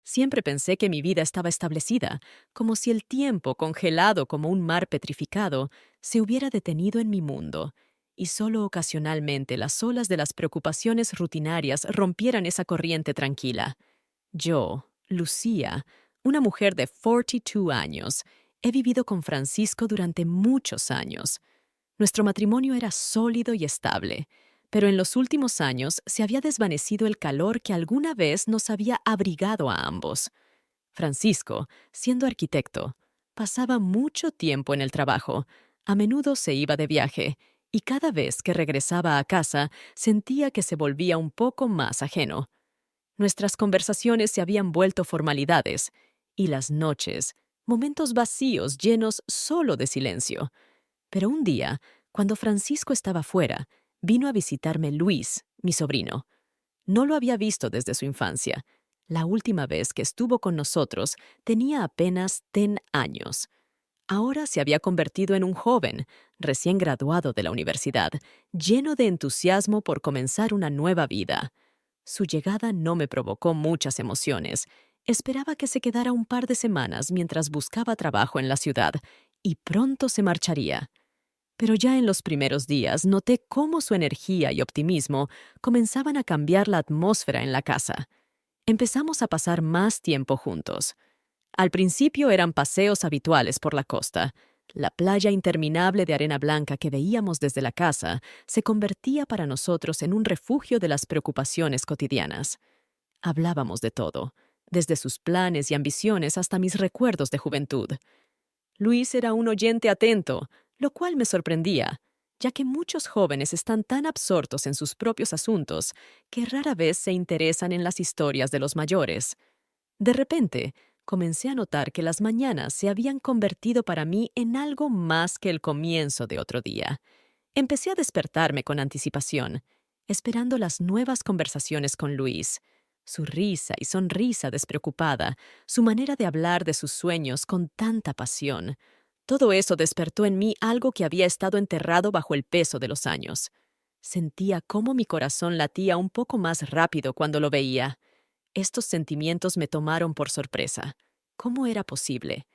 Siempre pensé que mi vida estaba establecida, como si el tiempo, congelado como un mar petrificado, se hubiera detenido en mi mundo, y solo ocasionalmente las olas de las preocupaciones rutinarias rompieran esa corriente tranquila. Yo, Lucía, una mujer de 42 años, he vivido con Francisco durante muchos años. Nuestro matrimonio era sólido y estable, pero en los últimos años se había desvanecido el calor que alguna vez nos había abrigado a ambos. Francisco, siendo arquitecto, pasaba mucho tiempo en el trabajo, a menudo se iba de viaje, y cada vez que regresaba a casa sentía que se volvía un poco más ajeno. Nuestras conversaciones se habían vuelto formalidades, y las noches, momentos vacíos llenos solo de silencio. Pero un día, cuando Francisco estaba fuera, vino a visitarme Luis, mi sobrino. No lo había visto desde su infancia. La última vez que estuvo con nosotros tenía apenas 10 años. Ahora se había convertido en un joven, recién graduado de la universidad, lleno de entusiasmo por comenzar una nueva vida. Su llegada no me provocó muchas emociones. Esperaba que se quedara un par de semanas mientras buscaba trabajo en la ciudad, y pronto se marcharía. Pero ya en los primeros días noté cómo su energía y optimismo comenzaban a cambiar la atmósfera en la casa. Empezamos a pasar más tiempo juntos. Al principio eran paseos habituales por la costa. La playa interminable de arena blanca que veíamos desde la casa se convertía para nosotros en un refugio de las preocupaciones cotidianas. Hablábamos de todo, desde sus planes y ambiciones hasta mis recuerdos de juventud. Luis era un oyente atento, lo cual me sorprendía, ya que muchos jóvenes están tan absortos en sus propios asuntos que rara vez se interesan en las historias de los mayores. De repente, comencé a notar que las mañanas se habían convertido para mí en algo más que el comienzo de otro día. Empecé a despertarme con anticipación, esperando las nuevas conversaciones con Luis. Su risa y sonrisa despreocupada, su manera de hablar de sus sueños con tanta pasión. Todo eso despertó en mí algo que había estado enterrado bajo el peso de los años. Sentía cómo mi corazón latía un poco más rápido cuando lo veía. Estos sentimientos me tomaron por sorpresa. ¿Cómo era posible?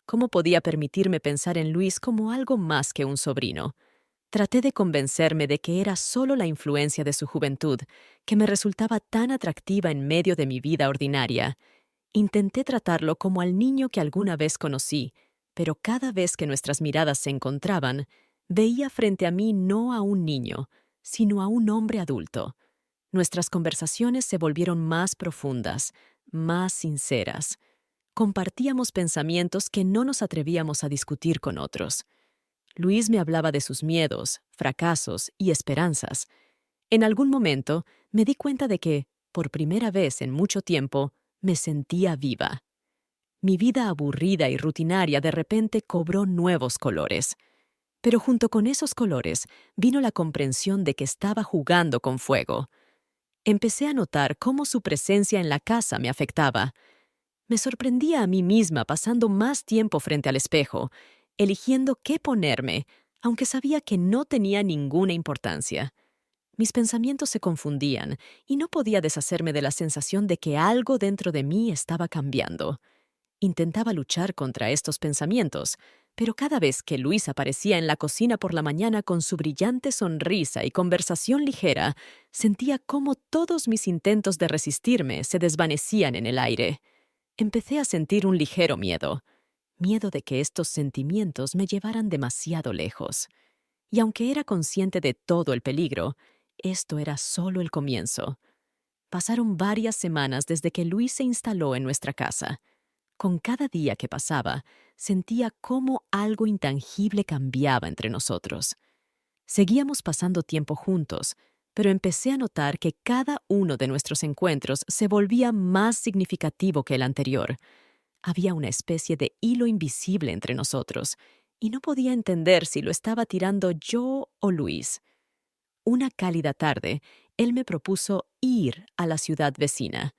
¿Cómo podía permitirme pensar en Luis como algo más que un sobrino? Traté de convencerme de que era solo la influencia de su juventud, que me resultaba tan atractiva en medio de mi vida ordinaria. Intenté tratarlo como al niño que alguna vez conocí, pero cada vez que nuestras miradas se encontraban, veía frente a mí no a un niño, sino a un hombre adulto. Nuestras conversaciones se volvieron más profundas, más sinceras. Compartíamos pensamientos que no nos atrevíamos a discutir con otros. Luis me hablaba de sus miedos, fracasos y esperanzas. En algún momento me di cuenta de que, por primera vez en mucho tiempo, me sentía viva. Mi vida aburrida y rutinaria de repente cobró nuevos colores. Pero junto con esos colores vino la comprensión de que estaba jugando con fuego. Empecé a notar cómo su presencia en la casa me afectaba. Me sorprendía a mí misma pasando más tiempo frente al espejo, eligiendo qué ponerme, aunque sabía que no tenía ninguna importancia. Mis pensamientos se confundían y no podía deshacerme de la sensación de que algo dentro de mí estaba cambiando. Intentaba luchar contra estos pensamientos, pero cada vez que Luis aparecía en la cocina por la mañana con su brillante sonrisa y conversación ligera, sentía cómo todos mis intentos de resistirme se desvanecían en el aire. Empecé a sentir un ligero miedo, miedo de que estos sentimientos me llevaran demasiado lejos. Y aunque era consciente de todo el peligro, esto era solo el comienzo. Pasaron varias semanas desde que Luis se instaló en nuestra casa. Con cada día que pasaba, sentía cómo algo intangible cambiaba entre nosotros. Seguíamos pasando tiempo juntos, pero empecé a notar que cada uno de nuestros encuentros se volvía más significativo que el anterior. Había una especie de hilo invisible entre nosotros, y no podía entender si lo estaba tirando yo o Luis. Una cálida tarde, él me propuso ir a la ciudad vecina.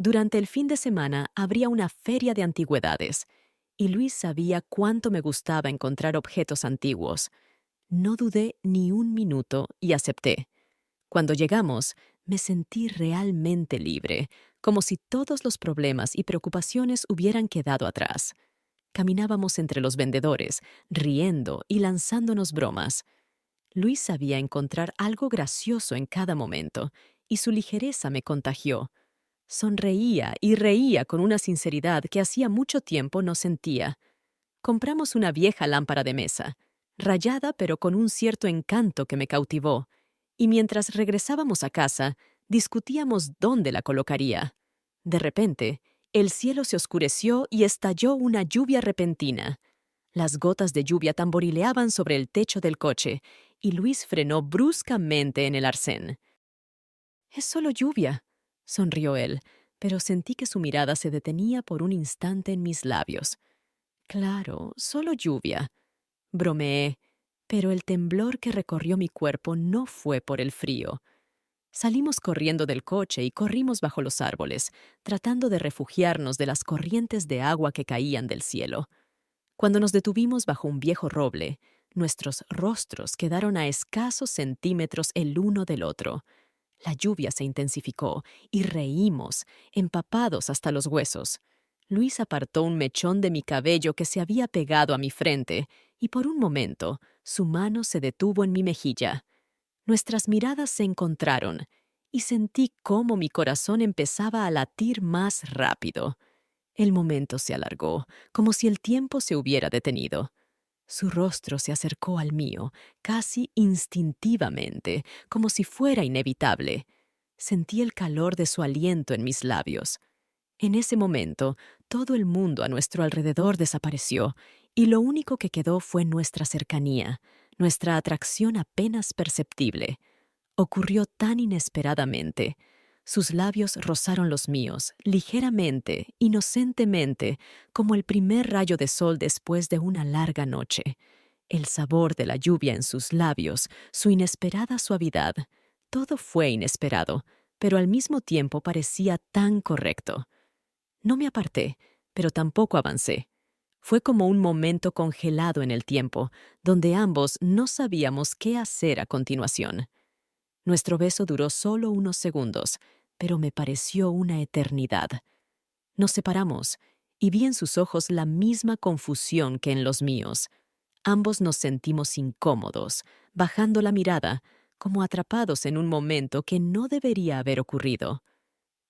Durante el fin de semana habría una feria de antigüedades, y Luis sabía cuánto me gustaba encontrar objetos antiguos. No dudé ni un minuto y acepté. Cuando llegamos, Me sentí realmente libre, como si todos los problemas y preocupaciones hubieran quedado atrás. Caminábamos entre los vendedores, riendo y lanzándonos bromas. Luis sabía encontrar algo gracioso en cada momento, y su ligereza me contagió. Sonreía y reía con una sinceridad que hacía mucho tiempo no sentía. Compramos una vieja lámpara de mesa, rayada pero con un cierto encanto que me cautivó, y mientras regresábamos a casa, discutíamos dónde la colocaría. De repente, el cielo se oscureció y estalló una lluvia repentina. Las gotas de lluvia tamborileaban sobre el techo del coche, y Luis frenó bruscamente en el arcén. «Es solo lluvia», sonrió él, pero sentí que su mirada se detenía por un instante en mis labios. «Claro, solo lluvia», bromeé, pero el temblor que recorrió mi cuerpo no fue por el frío. Salimos corriendo del coche y corrimos bajo los árboles, tratando de refugiarnos de las corrientes de agua que caían del cielo. Cuando nos detuvimos bajo un viejo roble, nuestros rostros quedaron a escasos centímetros el uno del otro. La lluvia se intensificó y reímos, empapados hasta los huesos. Luis apartó un mechón de mi cabello que se había pegado a mi frente, y por un momento su mano se detuvo en mi mejilla. Nuestras miradas se encontraron, y sentí cómo mi corazón empezaba a latir más rápido. El momento se alargó, como si el tiempo se hubiera detenido. Su rostro se acercó al mío, casi instintivamente, como si fuera inevitable. Sentí el calor de su aliento en mis labios. En ese momento, todo el mundo a nuestro alrededor desapareció, y lo único que quedó fue nuestra cercanía, nuestra atracción apenas perceptible. Ocurrió tan inesperadamente. Sus labios rozaron los míos, ligeramente, inocentemente, como el primer rayo de sol después de una larga noche. El sabor de la lluvia en sus labios, su inesperada suavidad. Todo fue inesperado, pero al mismo tiempo parecía tan correcto. No me aparté, pero tampoco avancé. Fue como un momento congelado en el tiempo, donde ambos no sabíamos qué hacer a continuación. Nuestro beso duró solo unos segundos, pero me pareció una eternidad. Nos separamos, y vi en sus ojos la misma confusión que en los míos. Ambos nos sentimos incómodos, bajando la mirada, como atrapados en un momento que no debería haber ocurrido.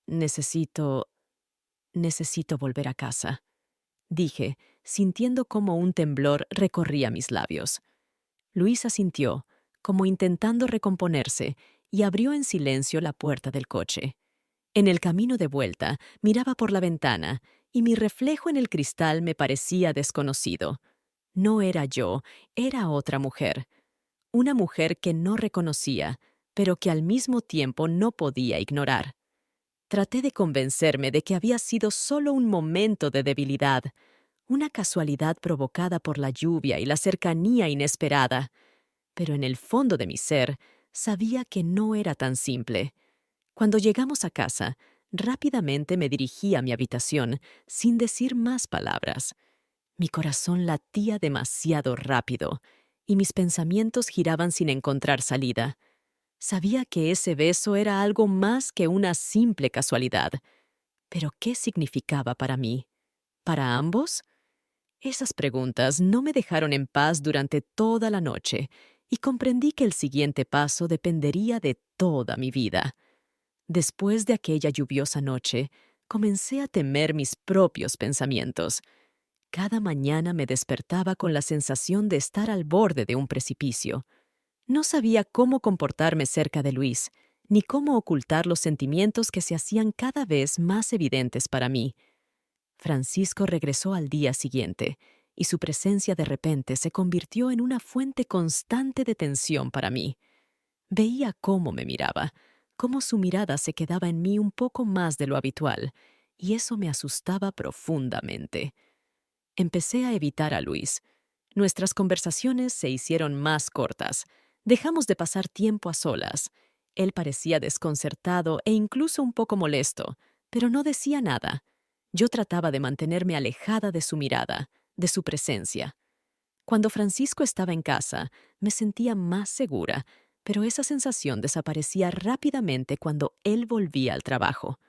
Necesito volver a casa, dije, sintiendo cómo un temblor recorría mis labios. Luis asintió, como intentando recomponerse, y abrió en silencio la puerta del coche. En el camino de vuelta, miraba por la ventana, y mi reflejo en el cristal me parecía desconocido. No era yo, era otra mujer. Una mujer que no reconocía, pero que al mismo tiempo no podía ignorar. Traté de convencerme de que había sido solo un momento de debilidad, una casualidad provocada por la lluvia y la cercanía inesperada. Pero en el fondo de mi ser, sabía que no era tan simple. Cuando llegamos a casa, rápidamente me dirigí a mi habitación, sin decir más palabras. Mi corazón latía demasiado rápido, y mis pensamientos giraban sin encontrar salida. Sabía que ese beso era algo más que una simple casualidad. Pero ¿qué significaba para mí? ¿Para ambos? Esas preguntas no me dejaron en paz durante toda la noche, y comprendí que el siguiente paso dependería de toda mi vida. Después de aquella lluviosa noche, comencé a temer mis propios pensamientos. Cada mañana me despertaba con la sensación de estar al borde de un precipicio. No sabía cómo comportarme cerca de Luis, ni cómo ocultar los sentimientos que se hacían cada vez más evidentes para mí. Francisco regresó al día siguiente, y su presencia de repente se convirtió en una fuente constante de tensión para mí. Veía cómo me miraba, cómo su mirada se quedaba en mí un poco más de lo habitual, y eso me asustaba profundamente. Empecé a evitar a Luis. Nuestras conversaciones se hicieron más cortas. Dejamos de pasar tiempo a solas. Él parecía desconcertado e incluso un poco molesto, pero no decía nada. Yo trataba de mantenerme alejada de su mirada, de su presencia. Cuando Francisco estaba en casa, me sentía más segura, pero esa sensación desaparecía rápidamente cuando él volvía al trabajo.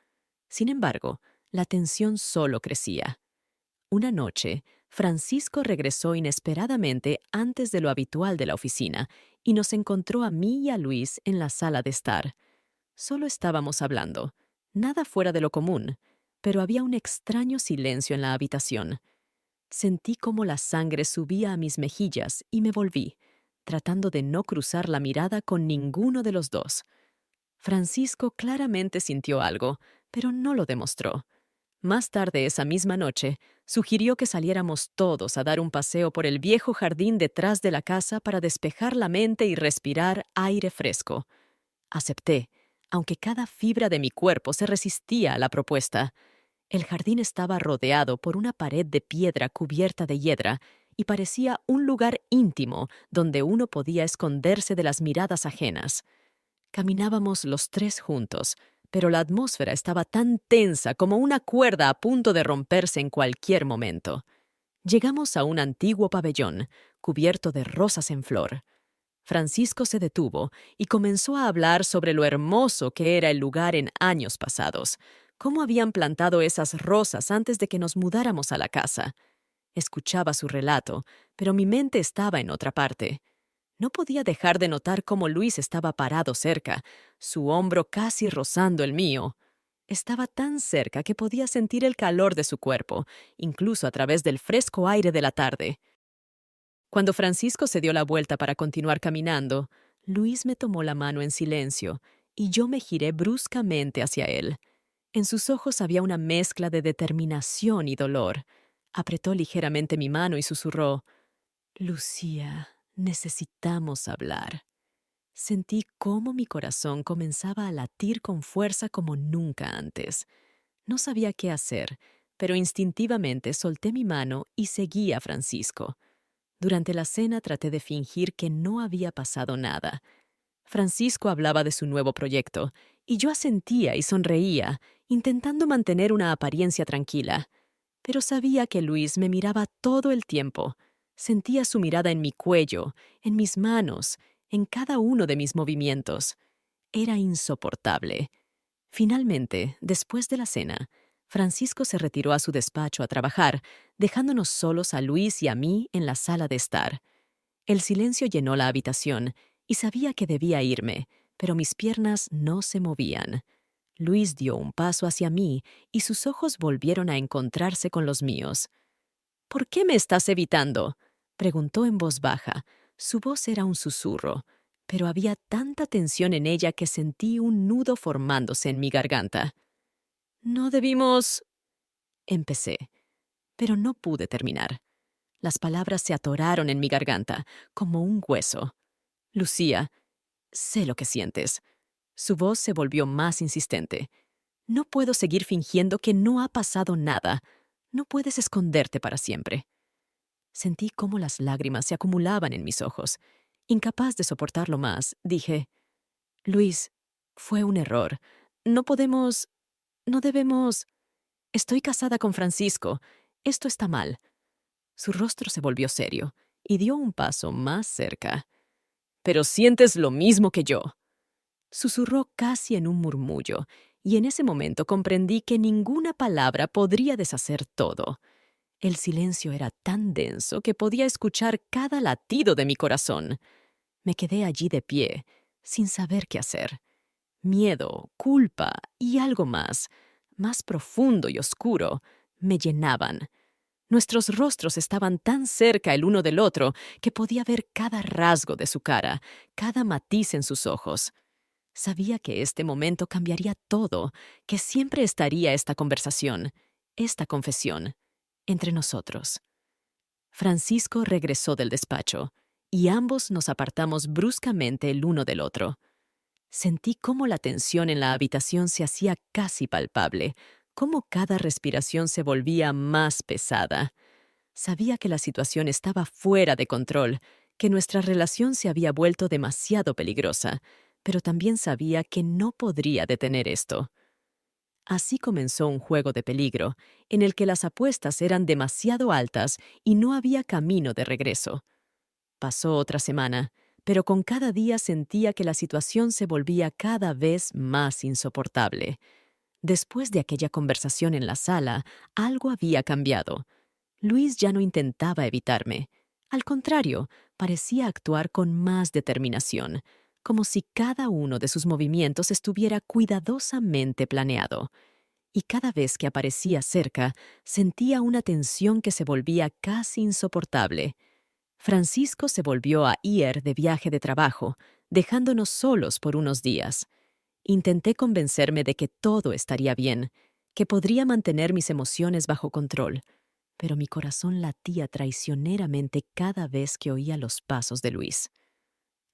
Sin embargo, la tensión solo crecía. Una noche, Francisco regresó inesperadamente antes de lo habitual de la oficina y nos encontró a mí y a Luis en la sala de estar. Solo estábamos hablando, nada fuera de lo común, pero había un extraño silencio en la habitación. Sentí cómo la sangre subía a mis mejillas y me volví, tratando de no cruzar la mirada con ninguno de los dos. Francisco claramente sintió algo, pero no lo demostró. Más tarde esa misma noche, sugirió que saliéramos todos a dar un paseo por el viejo jardín detrás de la casa para despejar la mente y respirar aire fresco. Acepté, aunque cada fibra de mi cuerpo se resistía a la propuesta. El jardín estaba rodeado por una pared de piedra cubierta de hiedra y parecía un lugar íntimo donde uno podía esconderse de las miradas ajenas. Caminábamos los tres juntos, pero la atmósfera estaba tan tensa como una cuerda a punto de romperse en cualquier momento. Llegamos a un antiguo pabellón, cubierto de rosas en flor. Francisco se detuvo y comenzó a hablar sobre lo hermoso que era el lugar en años pasados, cómo habían plantado esas rosas antes de que nos mudáramos a la casa. Escuchaba su relato, pero mi mente estaba en otra parte. No podía dejar de notar cómo Luis estaba parado cerca, su hombro casi rozando el mío. Estaba tan cerca que podía sentir el calor de su cuerpo, incluso a través del fresco aire de la tarde. Cuando Francisco se dio la vuelta para continuar caminando, Luis me tomó la mano en silencio y yo me giré bruscamente hacia él. En sus ojos había una mezcla de determinación y dolor. Apretó ligeramente mi mano y susurró: «Lucía, necesitamos hablar». Sentí cómo mi corazón comenzaba a latir con fuerza como nunca antes. No sabía qué hacer, pero instintivamente solté mi mano y seguí a Francisco. Durante la cena traté de fingir que no había pasado nada. Francisco hablaba de su nuevo proyecto, y yo asentía y sonreía, intentando mantener una apariencia tranquila. Pero sabía que Luis me miraba todo el tiempo. Sentía su mirada en mi cuello, en mis manos, en cada uno de mis movimientos. Era insoportable. Finalmente, después de la cena, Francisco se retiró a su despacho a trabajar, dejándonos solos a Luis y a mí en la sala de estar. El silencio llenó la habitación y sabía que debía irme, pero mis piernas no se movían. Luis dio un paso hacia mí y sus ojos volvieron a encontrarse con los míos. «¿Por qué me estás evitando?», preguntó en voz baja. Su voz era un susurro, pero había tanta tensión en ella que sentí un nudo formándose en mi garganta. «No debimos...», empecé, pero no pude terminar. Las palabras se atoraron en mi garganta, como un hueso. «Lucía, sé lo que sientes». Su voz se volvió más insistente. «No puedo seguir fingiendo que no ha pasado nada. No puedes esconderte para siempre». Sentí cómo las lágrimas se acumulaban en mis ojos. Incapaz de soportarlo más, dije: «Luis, fue un error. No podemos... no debemos... Estoy casada con Francisco. Esto está mal». Su rostro se volvió serio y dio un paso más cerca. «Pero sientes lo mismo que yo», susurró casi en un murmullo, y en ese momento comprendí que ninguna palabra podría deshacer todo. El silencio era tan denso que podía escuchar cada latido de mi corazón. Me quedé allí de pie, sin saber qué hacer. Miedo, culpa y algo más profundo y oscuro, me llenaban. Nuestros rostros estaban tan cerca el uno del otro que podía ver cada rasgo de su cara, cada matiz en sus ojos. Sabía que este momento cambiaría todo, que siempre estaría esta conversación, esta confesión, entre nosotros. Francisco regresó del despacho, y ambos nos apartamos bruscamente el uno del otro. Sentí cómo la tensión en la habitación se hacía casi palpable, cómo cada respiración se volvía más pesada. Sabía que la situación estaba fuera de control, que nuestra relación se había vuelto demasiado peligrosa, pero también sabía que no podría detener esto. Así comenzó un juego de peligro, en el que las apuestas eran demasiado altas y no había camino de regreso. Pasó otra semana, pero con cada día sentía que la situación se volvía cada vez más insoportable. Después de aquella conversación en la sala, algo había cambiado. Luis ya no intentaba evitarme. Al contrario, parecía actuar con más determinación, como si cada uno de sus movimientos estuviera cuidadosamente planeado. Y cada vez que aparecía cerca, sentía una tensión que se volvía casi insoportable. Francisco se volvió a ir de viaje de trabajo, dejándonos solos por unos días. Intenté convencerme de que todo estaría bien, que podría mantener mis emociones bajo control, pero mi corazón latía traicioneramente cada vez que oía los pasos de Luis.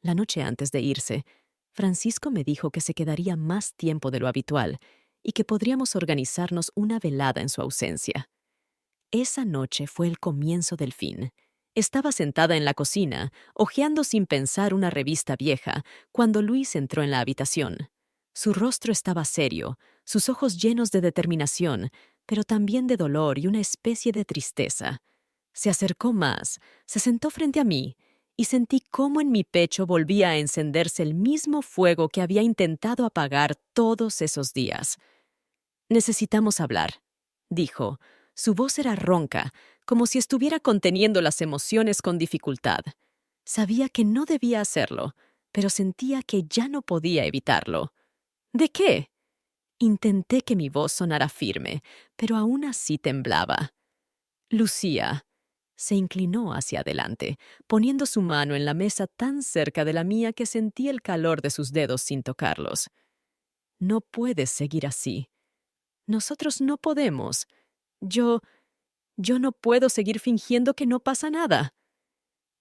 La noche antes de irse, Francisco me dijo que se quedaría más tiempo de lo habitual y que podríamos organizarnos una velada en su ausencia. Esa noche fue el comienzo del fin. Estaba sentada en la cocina, hojeando sin pensar una revista vieja, cuando Luis entró en la habitación. Su rostro estaba serio, sus ojos llenos de determinación, pero también de dolor y una especie de tristeza. Se acercó más, se sentó frente a mí, y sentí cómo en mi pecho volvía a encenderse el mismo fuego que había intentado apagar todos esos días. «Necesitamos hablar», dijo. Su voz era ronca, como si estuviera conteniendo las emociones con dificultad. Sabía que no debía hacerlo, pero sentía que ya no podía evitarlo. ¿De qué? Intenté que mi voz sonara firme, pero aún así temblaba. Lucía. Se inclinó hacia adelante, poniendo su mano en la mesa tan cerca de la mía que sentí el calor de sus dedos sin tocarlos. No puedes seguir así. Nosotros no podemos. Yo no puedo seguir fingiendo que no pasa nada.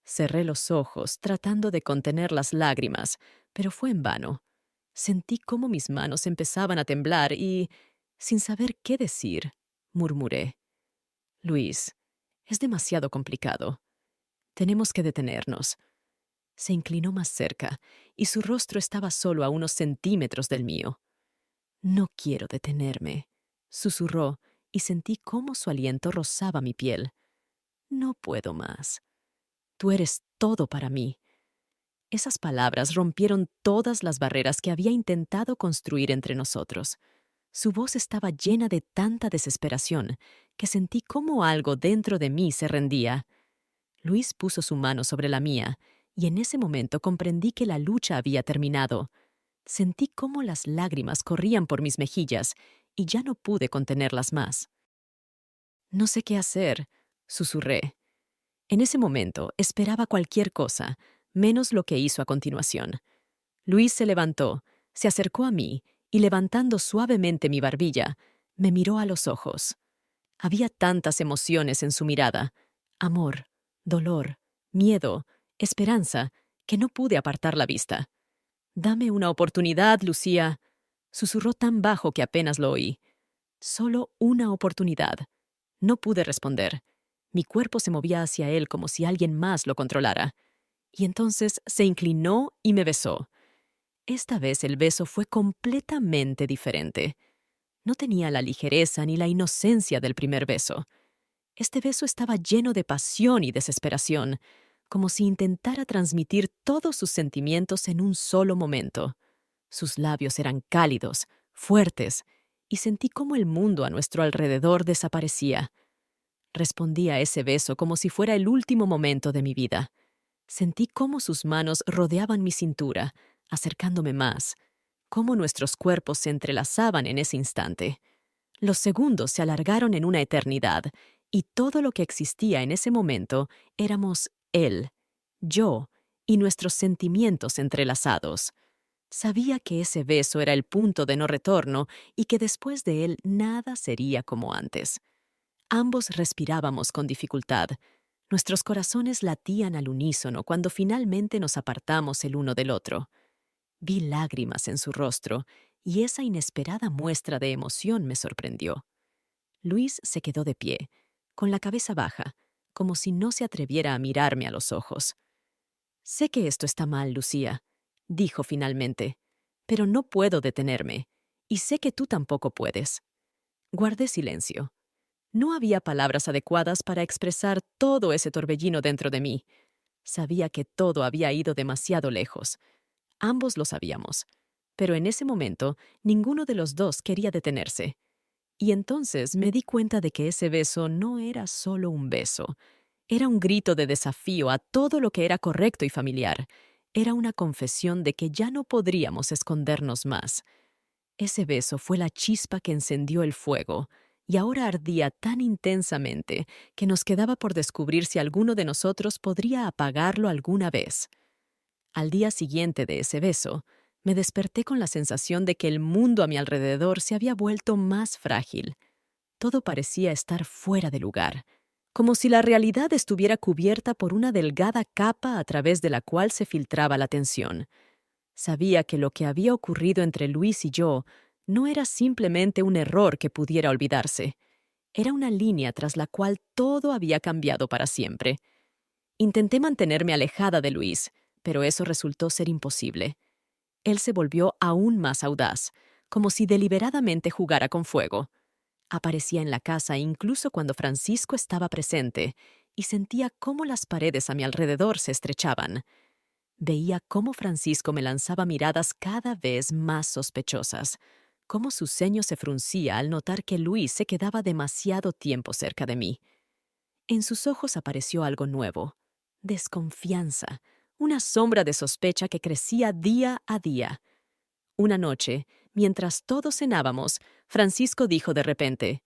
Cerré los ojos, tratando de contener las lágrimas, pero fue en vano. Sentí cómo mis manos empezaban a temblar y, sin saber qué decir, murmuré. Luis, es demasiado complicado. Tenemos que detenernos. Se inclinó más cerca, y su rostro estaba solo a unos centímetros del mío. No quiero detenerme, susurró, y sentí cómo su aliento rozaba mi piel. No puedo más. Tú eres todo para mí. Esas palabras rompieron todas las barreras que había intentado construir entre nosotros. Su voz estaba llena de tanta desesperación que sentí cómo algo dentro de mí se rendía. Luis puso su mano sobre la mía, y en ese momento comprendí que la lucha había terminado. Sentí cómo las lágrimas corrían por mis mejillas, y ya no pude contenerlas más. No sé qué hacer, susurré. En ese momento esperaba cualquier cosa, menos lo que hizo a continuación. Luis se levantó, se acercó a mí y, levantando suavemente mi barbilla, me miró a los ojos. Había tantas emociones en su mirada: amor, dolor, miedo, esperanza, que no pude apartar la vista. «Dame una oportunidad, Lucía», susurró tan bajo que apenas lo oí. «Solo una oportunidad». No pude responder. Mi cuerpo se movía hacia él como si alguien más lo controlara. Y entonces se inclinó y me besó. Esta vez el beso fue completamente diferente. No tenía la ligereza ni la inocencia del primer beso. Este beso estaba lleno de pasión y desesperación, como si intentara transmitir todos sus sentimientos en un solo momento. Sus labios eran cálidos, fuertes, y sentí cómo el mundo a nuestro alrededor desaparecía. Respondí a ese beso como si fuera el último momento de mi vida. Sentí cómo sus manos rodeaban mi cintura, acercándome más, cómo nuestros cuerpos se entrelazaban en ese instante. Los segundos se alargaron en una eternidad, y todo lo que existía en ese momento éramos él, yo y nuestros sentimientos entrelazados. Sabía que ese beso era el punto de no retorno y que después de él nada sería como antes. Ambos respirábamos con dificultad. Nuestros corazones latían al unísono cuando finalmente nos apartamos el uno del otro. Vi lágrimas en su rostro, y esa inesperada muestra de emoción me sorprendió. Luis se quedó de pie, con la cabeza baja, como si no se atreviera a mirarme a los ojos. «Sé que esto está mal, Lucía», dijo finalmente, «pero no puedo detenerme, y sé que tú tampoco puedes». Guardé silencio. No había palabras adecuadas para expresar todo ese torbellino dentro de mí. Sabía que todo había ido demasiado lejos. Ambos lo sabíamos. Pero en ese momento, ninguno de los dos quería detenerse. Y entonces me di cuenta de que ese beso no era solo un beso. Era un grito de desafío a todo lo que era correcto y familiar. Era una confesión de que ya no podríamos escondernos más. Ese beso fue la chispa que encendió el fuego, y ahora ardía tan intensamente que nos quedaba por descubrir si alguno de nosotros podría apagarlo alguna vez. Al día siguiente de ese beso, me desperté con la sensación de que el mundo a mi alrededor se había vuelto más frágil. Todo parecía estar fuera de lugar, como si la realidad estuviera cubierta por una delgada capa a través de la cual se filtraba la tensión. Sabía que lo que había ocurrido entre Luis y yo no era simplemente un error que pudiera olvidarse. Era una línea tras la cual todo había cambiado para siempre. Intenté mantenerme alejada de Luis, pero eso resultó ser imposible. Él se volvió aún más audaz, como si deliberadamente jugara con fuego. Aparecía en la casa incluso cuando Francisco estaba presente, y sentía cómo las paredes a mi alrededor se estrechaban. Veía cómo Francisco me lanzaba miradas cada vez más sospechosas, cómo su ceño se fruncía al notar que Luis se quedaba demasiado tiempo cerca de mí. En sus ojos apareció algo nuevo: desconfianza, una sombra de sospecha que crecía día a día. Una noche, mientras todos cenábamos, Francisco dijo de repente: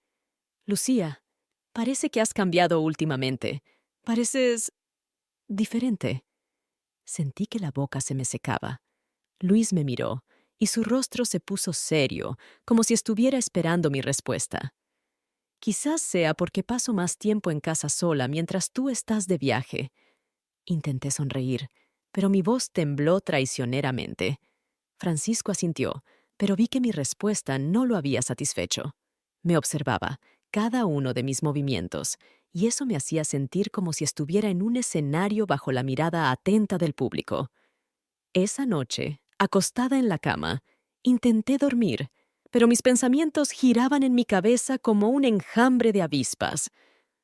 «Lucía, parece que has cambiado últimamente. Pareces diferente». Sentí que la boca se me secaba. Luis me miró, y su rostro se puso serio, como si estuviera esperando mi respuesta. «Quizás sea porque paso más tiempo en casa sola mientras tú estás de viaje». Intenté sonreír, pero mi voz tembló traicioneramente. Francisco asintió, pero vi que mi respuesta no lo había satisfecho. Me observaba, cada uno de mis movimientos, y eso me hacía sentir como si estuviera en un escenario bajo la mirada atenta del público. Esa noche, acostada en la cama, intenté dormir, pero mis pensamientos giraban en mi cabeza como un enjambre de avispas.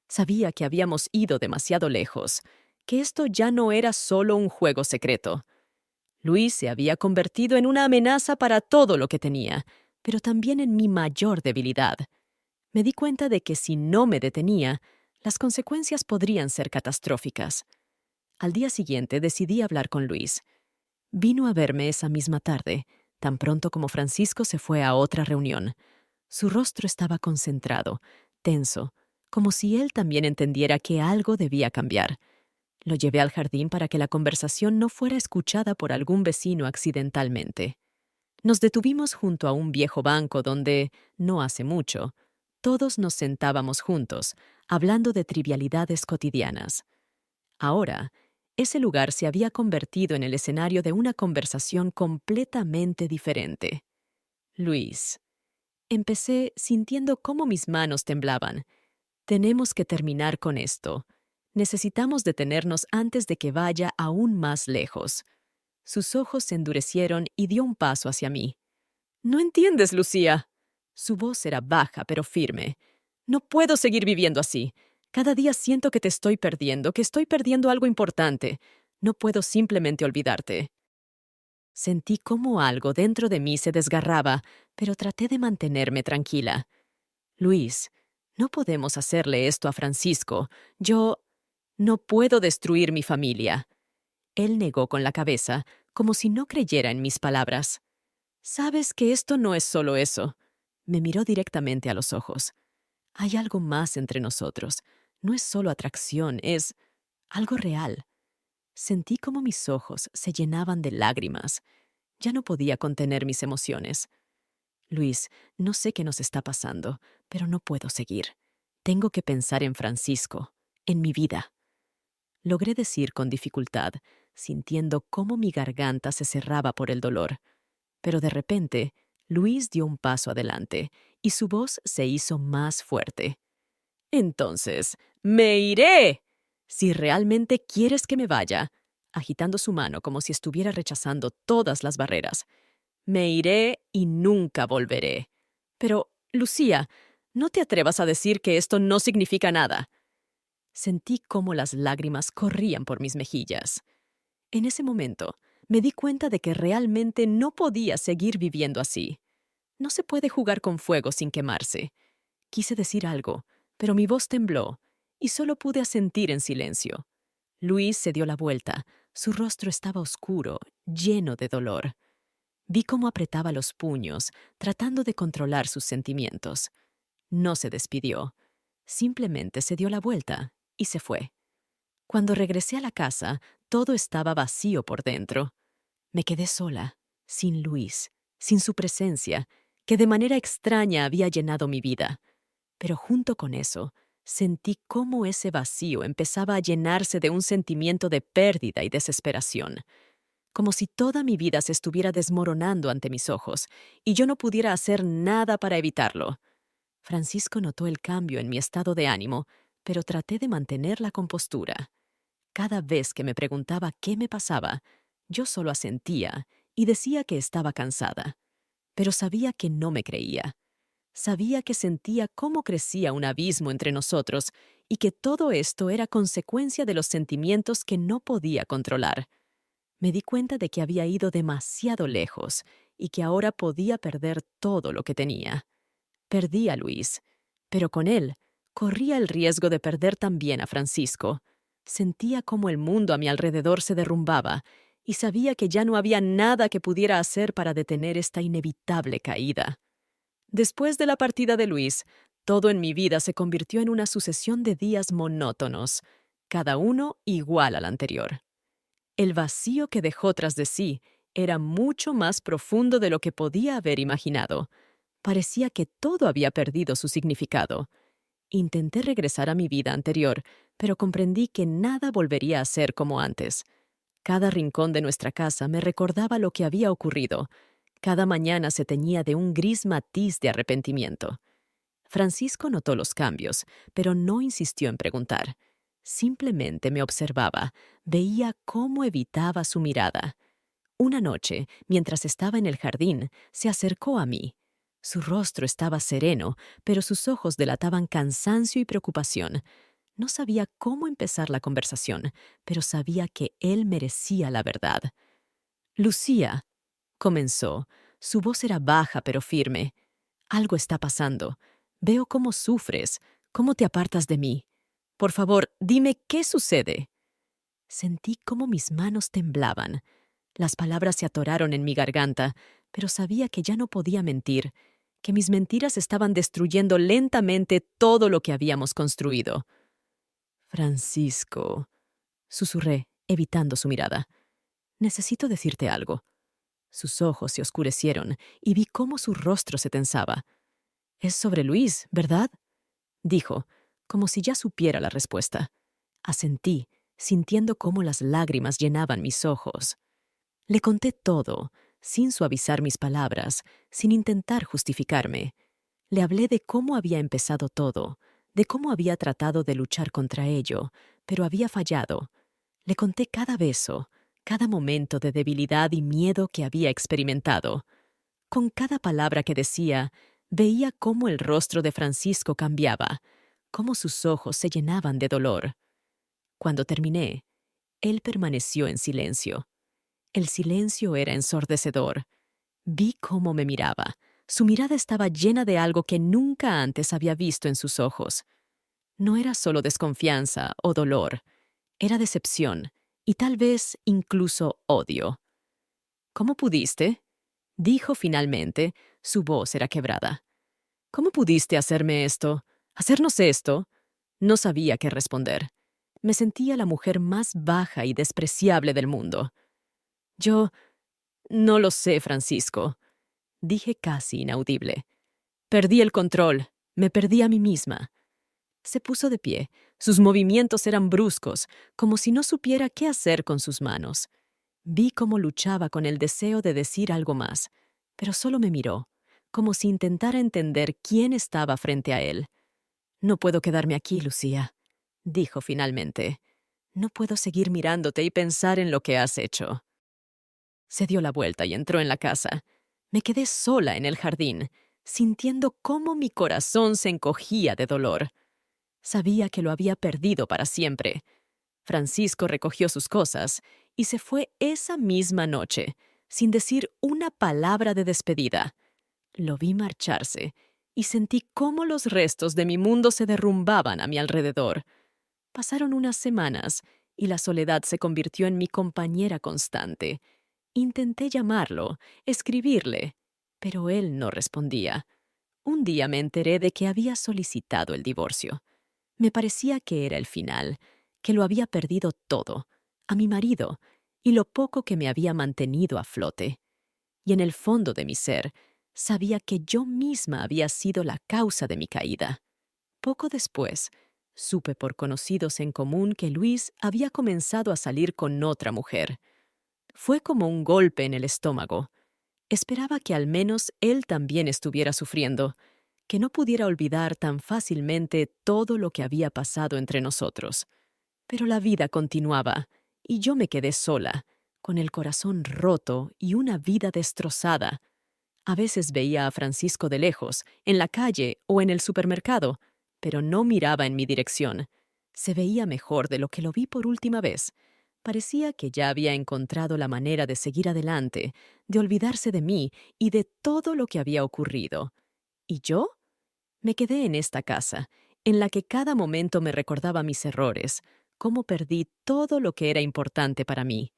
Sabía que habíamos ido demasiado lejos, que esto ya no era solo un juego secreto. Luis se había convertido en una amenaza para todo lo que tenía, pero también en mi mayor debilidad. Me di cuenta de que si no me detenía, las consecuencias podrían ser catastróficas. Al día siguiente decidí hablar con Luis. Vino a verme esa misma tarde, tan pronto como Francisco se fue a otra reunión. Su rostro estaba concentrado, tenso, como si él también entendiera que algo debía cambiar. Lo llevé al jardín para que la conversación no fuera escuchada por algún vecino accidentalmente. Nos detuvimos junto a un viejo banco donde, no hace mucho, todos nos sentábamos juntos, hablando de trivialidades cotidianas. Ahora, ese lugar se había convertido en el escenario de una conversación completamente diferente. Luis. Empecé sintiendo cómo mis manos temblaban. Tenemos que terminar con esto. Necesitamos detenernos antes de que vaya aún más lejos. Sus ojos se endurecieron y dio un paso hacia mí. «¿No entiendes, Lucía?» Su voz era baja pero firme. «No puedo seguir viviendo así. Cada día siento que te estoy perdiendo, que estoy perdiendo algo importante. No puedo simplemente olvidarte». Sentí cómo algo dentro de mí se desgarraba, pero traté de mantenerme tranquila. «Luis, no podemos hacerle esto a Francisco. Yo no puedo destruir mi familia». Él negó con la cabeza, como si no creyera en mis palabras. «Sabes que esto no es solo eso». Me miró directamente a los ojos. «Hay algo más entre nosotros. No es solo atracción, es algo real». Sentí como mis ojos se llenaban de lágrimas. Ya no podía contener mis emociones. «Luis, no sé qué nos está pasando, pero no puedo seguir. Tengo que pensar en Francisco, en mi vida». Logré decir con dificultad, sintiendo cómo mi garganta se cerraba por el dolor. Pero de repente, Luis dio un paso adelante y su voz se hizo más fuerte. «Entonces, me iré. Si realmente quieres que me vaya», agitando su mano como si estuviera rechazando todas las barreras, «me iré y nunca volveré. Pero, Lucía, no te atrevas a decir que esto no significa nada». Sentí cómo las lágrimas corrían por mis mejillas. En ese momento, me di cuenta de que realmente no podía seguir viviendo así. No se puede jugar con fuego sin quemarse. Quise decir algo, pero mi voz tembló y solo pude asentir en silencio. Luis se dio la vuelta. Su rostro estaba oscuro, lleno de dolor. Vi cómo apretaba los puños, tratando de controlar sus sentimientos. No se despidió. Simplemente se dio la vuelta y se fue. Cuando regresé a la casa, todo estaba vacío por dentro. Me quedé sola, sin Luis, sin su presencia, que de manera extraña había llenado mi vida. Pero junto con eso, sentí cómo ese vacío empezaba a llenarse de un sentimiento de pérdida y desesperación, como si toda mi vida se estuviera desmoronando ante mis ojos y yo no pudiera hacer nada para evitarlo. Francisco notó el cambio en mi estado de ánimo, pero traté de mantener la compostura. Cada vez que me preguntaba qué me pasaba, yo solo asentía y decía que estaba cansada. Pero sabía que no me creía. Sabía que sentía cómo crecía un abismo entre nosotros y que todo esto era consecuencia de los sentimientos que no podía controlar. Me di cuenta de que había ido demasiado lejos y que ahora podía perder todo lo que tenía. Perdí a Luis, pero con él corría el riesgo de perder también a Francisco. Sentía cómo el mundo a mi alrededor se derrumbaba y sabía que ya no había nada que pudiera hacer para detener esta inevitable caída. Después de la partida de Luis, todo en mi vida se convirtió en una sucesión de días monótonos, cada uno igual al anterior. El vacío que dejó tras de sí era mucho más profundo de lo que podía haber imaginado. Parecía que todo había perdido su significado. Intenté regresar a mi vida anterior, pero comprendí que nada volvería a ser como antes. Cada rincón de nuestra casa me recordaba lo que había ocurrido. Cada mañana se teñía de un gris matiz de arrepentimiento. Francisco notó los cambios, pero no insistió en preguntar. Simplemente me observaba, veía cómo evitaba su mirada. Una noche, mientras estaba en el jardín, se acercó a mí. Su rostro estaba sereno, pero sus ojos delataban cansancio y preocupación. No sabía cómo empezar la conversación, pero sabía que él merecía la verdad. Lucía, comenzó. Su voz era baja pero firme. Algo está pasando. Veo cómo sufres, cómo te apartas de mí. Por favor, dime qué sucede. Sentí cómo mis manos temblaban. Las palabras se atoraron en mi garganta, pero sabía que ya no podía mentir, que mis mentiras estaban destruyendo lentamente todo lo que habíamos construido. Francisco, susurré, evitando su mirada. Necesito decirte algo. Sus ojos se oscurecieron y vi cómo su rostro se tensaba. Es sobre Luis, ¿verdad? Dijo, como si ya supiera la respuesta. Asentí, sintiendo cómo las lágrimas llenaban mis ojos. Le conté todo, sin suavizar mis palabras, sin intentar justificarme. Le hablé de cómo había empezado todo, de cómo había tratado de luchar contra ello, pero había fallado. Le conté cada beso, cada momento de debilidad y miedo que había experimentado. Con cada palabra que decía, veía cómo el rostro de Francisco cambiaba, cómo sus ojos se llenaban de dolor. Cuando terminé, él permaneció en silencio. El silencio era ensordecedor. Vi cómo me miraba. Su mirada estaba llena de algo que nunca antes había visto en sus ojos. No era solo desconfianza o dolor, era decepción y tal vez incluso odio. ¿Cómo pudiste? Dijo finalmente, su voz era quebrada. ¿Cómo pudiste hacerme esto? ¿Hacernos esto? No sabía qué responder. Me sentía la mujer más baja y despreciable del mundo. Yo no lo sé, Francisco, dije casi inaudible. Perdí el control, me perdí a mí misma. Se puso de pie. Sus movimientos eran bruscos, como si no supiera qué hacer con sus manos. Vi cómo luchaba con el deseo de decir algo más, pero solo me miró, como si intentara entender quién estaba frente a él. No puedo quedarme aquí, Lucía, dijo finalmente. No puedo seguir mirándote y pensar en lo que has hecho. Se dio la vuelta y entró en la casa. Me quedé sola en el jardín, sintiendo cómo mi corazón se encogía de dolor. Sabía que lo había perdido para siempre. Francisco recogió sus cosas y se fue esa misma noche, sin decir una palabra de despedida. Lo vi marcharse y sentí cómo los restos de mi mundo se derrumbaban a mi alrededor. Pasaron unas semanas y la soledad se convirtió en mi compañera constante. Intenté llamarlo, escribirle, pero él no respondía. Un día me enteré de que había solicitado el divorcio. Me parecía que era el final, que lo había perdido todo, a mi marido, y lo poco que me había mantenido a flote. Y en el fondo de mi ser, sabía que yo misma había sido la causa de mi caída. Poco después, supe por conocidos en común que Luis había comenzado a salir con otra mujer. Fue como un golpe en el estómago. Esperaba que al menos él también estuviera sufriendo, que no pudiera olvidar tan fácilmente todo lo que había pasado entre nosotros. Pero la vida continuaba, y yo me quedé sola, con el corazón roto y una vida destrozada. A veces veía a Francisco de lejos, en la calle o en el supermercado, pero no miraba en mi dirección. Se veía mejor de lo que lo vi por última vez. Parecía que ya había encontrado la manera de seguir adelante, de olvidarse de mí y de todo lo que había ocurrido. ¿Y yo? Me quedé en esta casa, en la que cada momento me recordaba mis errores, cómo perdí todo lo que era importante para mí.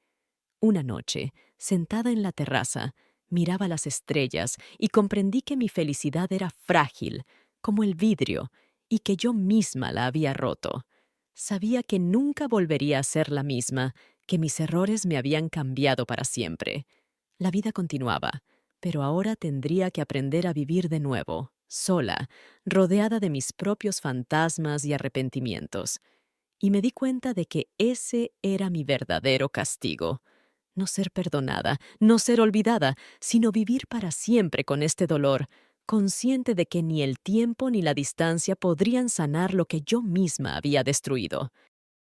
Una noche, sentada en la terraza, miraba las estrellas y comprendí que mi felicidad era frágil, como el vidrio, y que yo misma la había roto. Sabía que nunca volvería a ser la misma, que mis errores me habían cambiado para siempre. La vida continuaba, pero ahora tendría que aprender a vivir de nuevo, sola, rodeada de mis propios fantasmas y arrepentimientos. Y me di cuenta de que ese era mi verdadero castigo. No ser perdonada, no ser olvidada, sino vivir para siempre con este dolor, consciente de que ni el tiempo ni la distancia podrían sanar lo que yo misma había destruido.